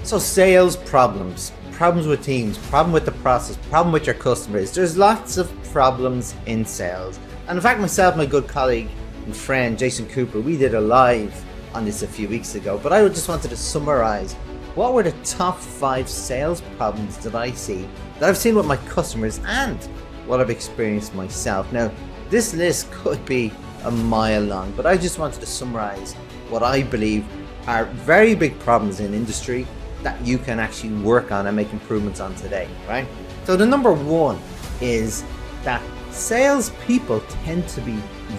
So sales problems, problems with teams, problem with the process, problem with your customers. There's lots of problems in sales. And in fact, myself, my good colleague and friend, Jason Cooper, we did a live on this a few weeks ago, but I just wanted to summarize what were the top 5 sales problems that I see, that I've seen with my customers and what I've experienced myself. Now, this list could be a mile long, but I just wanted to summarize what I believe are very big problems in industry that you can actually work on and make improvements on today, right? So the number one is that salespeople tend to be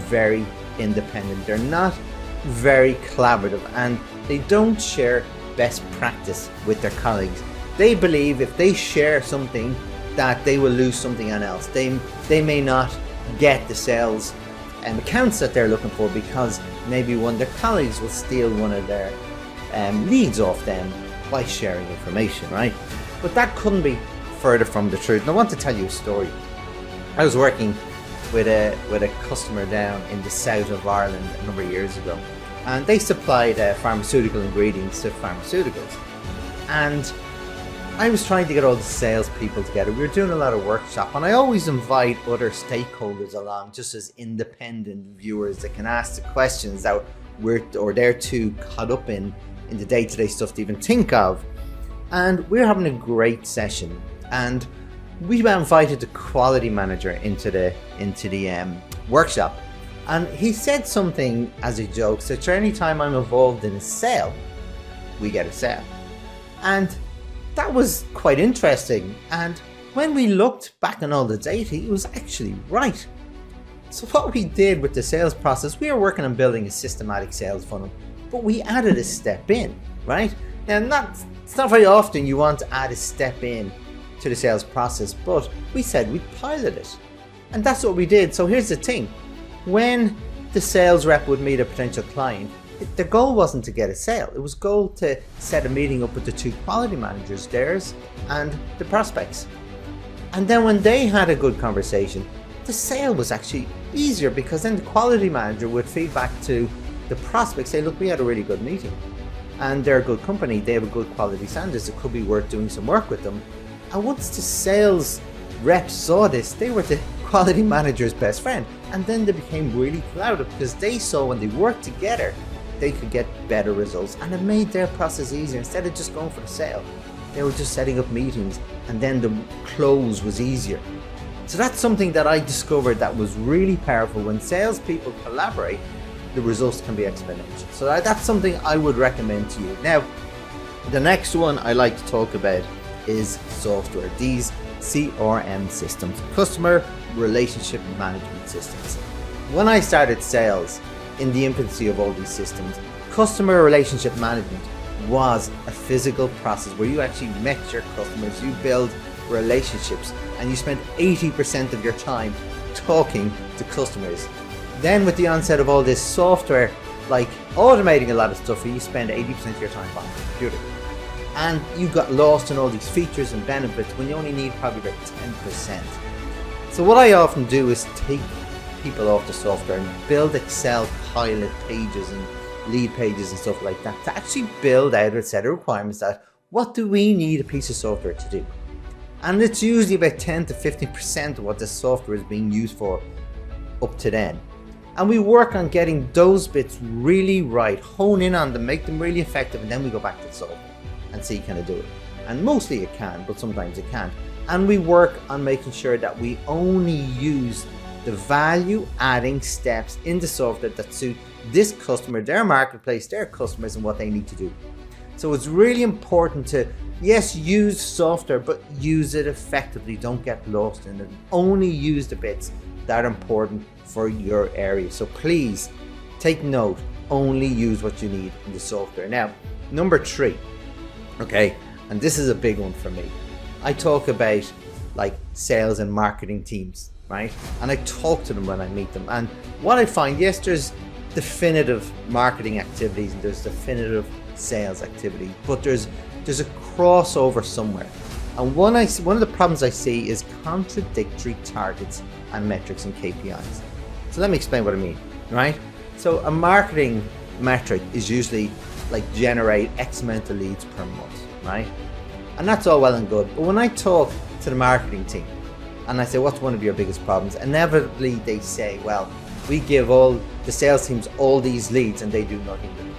very independent. They're not very collaborative and they don't share best practice with their colleagues. They believe if they share something that they will lose something else. They may not get the sales accounts that they're looking for because maybe one of their colleagues will steal one of their leads off them by sharing information, right? But that couldn't be further from the truth. And I want to tell you a story. I was working with a customer down in the south of Ireland a number of years ago, and they supplied pharmaceutical ingredients to pharmaceuticals. And I was trying to get all the salespeople together. We were doing a lot of workshop, and I always invite other stakeholders along, just as independent viewers that can ask the questions that they're too caught up in the day-to-day stuff to even think of. And we were having a great session, and we invited the quality manager into the workshop, and he said something as a joke, that anytime I'm involved in a sale, we get a sale. And that was quite interesting, and when we looked back on all the data, he was actually right. So what we did with the sales process, we were working on building a systematic sales funnel, but we added a step in, right? Now, it's not very often you want to add a step in to the sales process, but we said we'd pilot it, and that's what we did. So here's the thing: when the sales rep would meet a potential client, the goal wasn't to get a sale. It was goal to set a meeting up with the 2 quality managers, theirs and the prospects. And then when they had a good conversation, the sale was actually easier, because then the quality manager would feed back to the prospect, say, look, we had a really good meeting and they're a good company, they have a good quality standards, it could be worth doing some work with them. And once the sales reps saw this, they were the quality manager's best friend, and then they became really collaborative because they saw when they worked together they could get better results, and it made their process easier. Instead of just going for the sale, they were just setting up meetings, and then the close was easier. So that's something that I discovered that was really powerful. When salespeople collaborate, the results can be exponential. So that's something I would recommend to you. Now, the next one I like to talk about is software. These CRM systems, customer relationship management systems. When I started sales, in the infancy of all these systems, customer relationship management was a physical process where you actually met your customers, you build relationships, and you spent 80% of your time talking to customers. Then with the onset of all this software, like automating a lot of stuff, you spend 80% of your time behind the computer. And you got lost in all these features and benefits when you only need probably about 10%. So what I often do is take people off the software and build Excel pilot pages and lead pages and stuff like that to actually build out a set of requirements that what do we need a piece of software to do. And it's usually about 10 to 15% of what the software is being used for up to then. And we work on getting those bits really right, hone in on them, make them really effective, and then we go back to the software and see can it do it. And mostly it can, but sometimes it can't. And we work on making sure that we only use the value adding steps in the software that suit this customer, their marketplace, their customers, and what they need to do. So it's really important to, yes, use software, but use it effectively. Don't get lost in it. Only use the bits that are important for your area. So please take note, only use what you need in the software. Now, number 3, okay, and this is a big one for me. I talk about like sales and marketing teams, right? And I talk to them when I meet them. And what I find, yes, there's definitive marketing activities and there's definitive sales activity, but there's a crossover somewhere. And one of the problems I see is contradictory targets and metrics and KPIs. So let me explain what I mean, right? So a marketing metric is usually like generate X amount of leads per month, right? And that's all well and good. But when I talk to the marketing team and I say, what's one of your biggest problems? Inevitably they say, well, we give all the sales teams all these leads and they do nothing with them.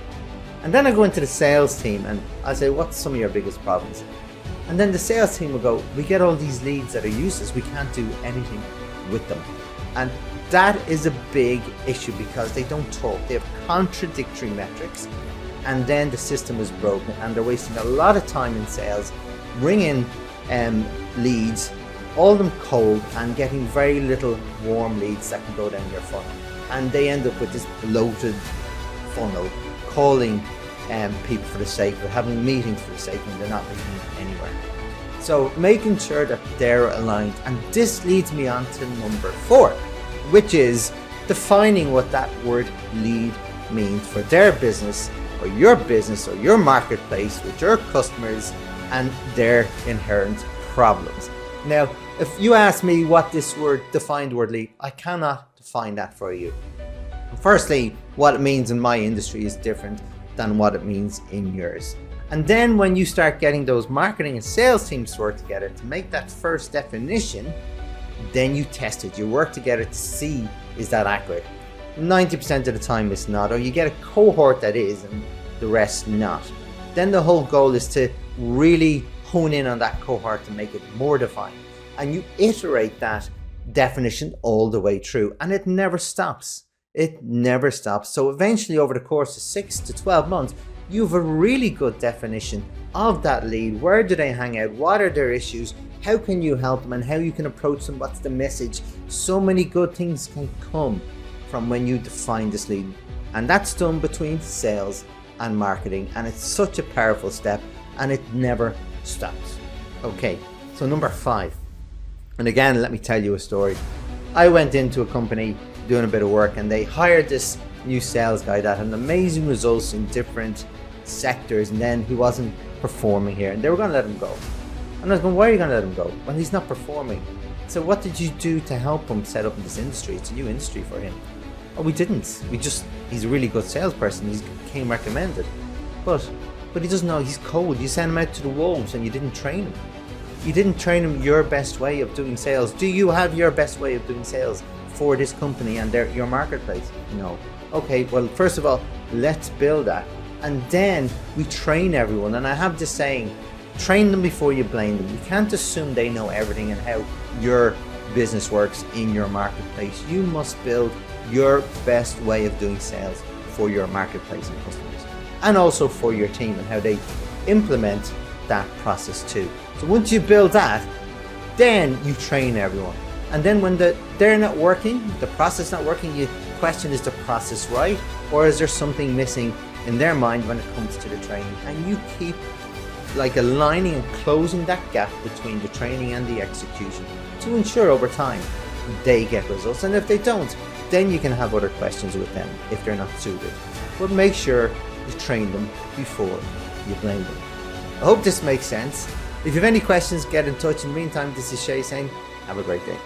And then I go into the sales team and I say, what's some of your biggest problems? And then the sales team will go, we get all these leads that are useless. We can't do anything with them. And that is a big issue because they don't talk. They have contradictory metrics. And then the system is broken and they're wasting a lot of time in sales, bringing leads, all of them cold, and getting very little warm leads that can go down your funnel. And they end up with this bloated funnel, calling people for the sake of it, having meetings for the sake of it, they're not meeting anywhere. So making sure that they're aligned. And this leads me on to number 4, which is defining what that word lead means for their business or your marketplace with your customers and their inherent problems. Now, if you ask me what this defined word lead, I cannot define that for you. Firstly, what it means in my industry is different than what it means in yours. And then when you start getting those marketing and sales teams to work together to make that first definition, then you test it. You work together to see, is that accurate? 90% of the time it's not, or you get a cohort that is and the rest not. Then the whole goal is to really hone in on that cohort to make it more defined. And you iterate that definition all the way through, and it never stops. It never stops. So eventually over the course of 6 to 12 months, you have a really good definition of that lead. Where do they hang out? What are their issues? How can you help them and how you can approach them? What's the message? So many good things can come from when you define this lead. And that's done between sales and marketing. And it's such a powerful step and it never stops. Okay, so number 5. And again, let me tell you a story. I went into a company doing a bit of work and they hired this new sales guy that had amazing results in different sectors, and then he wasn't performing here and they were going to let him go. And I was going, why are you going to let him go? Well, he's not performing. So what did you do to help him set up in this industry? It's a new industry for him. Oh, we didn't. He's a really good salesperson. He came recommended. But he doesn't know, he's cold. You sent him out to the wolves and you didn't train him. You didn't train him your best way of doing sales. Do you have your best way of doing sales for this company and your marketplace? No. Okay, well, first of all, let's build that. And then we train everyone. And I have this saying, train them before you blame them. You can't assume they know everything and how your business works in your marketplace. You must build your best way of doing sales for your marketplace and customers. And also for your team and how they implement that process too. So once you build that, then you train everyone. And then when they're not working, the process not working, you question, is the process right? Or is there something missing in their mind when it comes to the training? And you keep like aligning and closing that gap between the training and the execution to ensure over time they get results. And if they don't, then you can have other questions with them if they're not suited. But make sure you train them before you blame them. I hope this makes sense. If you have any questions, get in touch. In the meantime, this is Shay saying, have a great day.